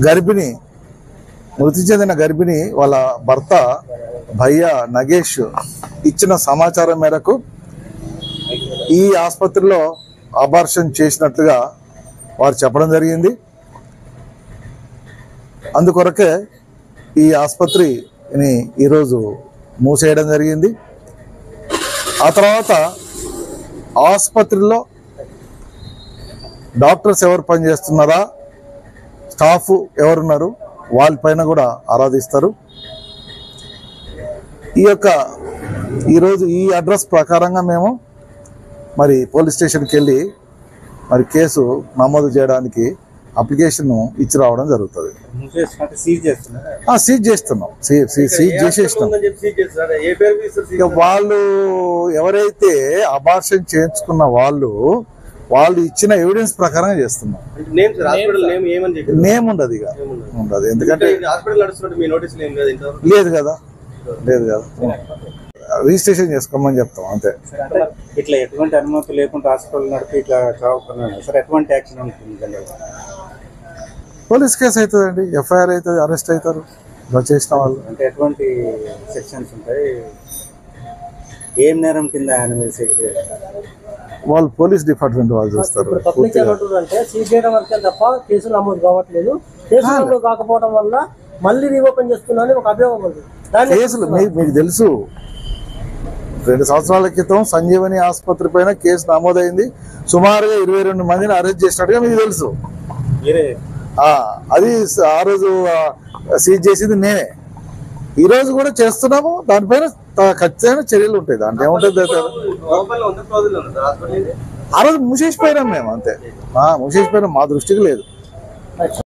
గర్భిణి మృతి చెందిన గర్భిణి వాళ్ళ భర్త భయ్య నగేష్ ఇచ్చిన సమాచారం మేరకు ఈ ఆసుపత్రిలో అబార్షన్ చేసినట్లుగా వారు చెప్పడం జరిగింది. అందుకొరకే ఈ ఆసుపత్రిని ఈరోజు మూసేయడం జరిగింది. ఆ తర్వాత ఆసుపత్రిలో డాక్టర్స్ ఎవరు పనిచేస్తున్నారా, స్టాఫ్ ఎవరున్నారు వాళ్ళపైన కూడా ఆరాధిస్తారు. ఈరోజు ఈ అడ్రస్ ప్రకారంగా మేము మరి పోలీస్ స్టేషన్కి వెళ్ళి మరి కేసు నమోదు చేయడానికి అప్లికేషన్ ఇచ్చి రావడం జరుగుతుంది. సీజ్ చేస్తున్నాం, సీజ్ చేసేస్తున్నాం. వాళ్ళు ఎవరైతే అబార్షన్ చేయించుకున్న వాళ్ళు ఇచ్చిన ఎవిడెన్స్ ప్రకారంగా చేస్తున్నాం. నేమ్ ఉండదు, ఇక ఉండదు, ఎందుకంటే లేదు కదా రిజిస్ట్రేషన్ చేసుకోమని చెప్తాం అంతే. ఇట్లా ఎటువంటి అనుమతి లేకుండా హాస్పిటల్ నడిపి ఇట్లా సార్ ఎటువంటి యాక్షన్ ఉంటుంది? పోలీస్ కేసు అవుతుందండి, ఎఫ్ఐఆర్ అవుతుంది, అరెస్ట్ అవుతారు ఇలా చేసిన వాళ్ళు. అంటే ఎటువంటి సెక్షన్స్ ఉంటాయి, ఏం నేరం కింద వాళ్ళు పోలీస్ డిపార్ట్మెంట్ వాళ్ళు చూస్తారు. అంటే సీజ్ చేయడం వరకే తప్ప కేసులు నమోదు కావట్లేదు. కేసులు కాకపోవడం వల్ల మళ్ళీ రీఓపెన్ చేస్తున్నారని ఒక అభియోగం ఉంది. కేసులు మీకు తెలుసు, 2 సంవత్సరాల క్రితం సంజీవని ఆసుపత్రి పైన కేసు నమోదైంది. సుమారుగా 22 మందిని అరెస్ట్ చేసినట్టుగా మీకు తెలుసు. అది ఆ రోజు సీజ్ చేసింది నేనే. ఈ రోజు కూడా చేస్తున్నాము, దానిపైన ఖచ్చితమైన చర్యలు ఉంటాయి. దాంట్లో ఏముంటుంది, ఆ రోజు మూసేసిపోయినాం మేము అంతే. మూసేసిపోయినాం, మా దృష్టికి లేదు.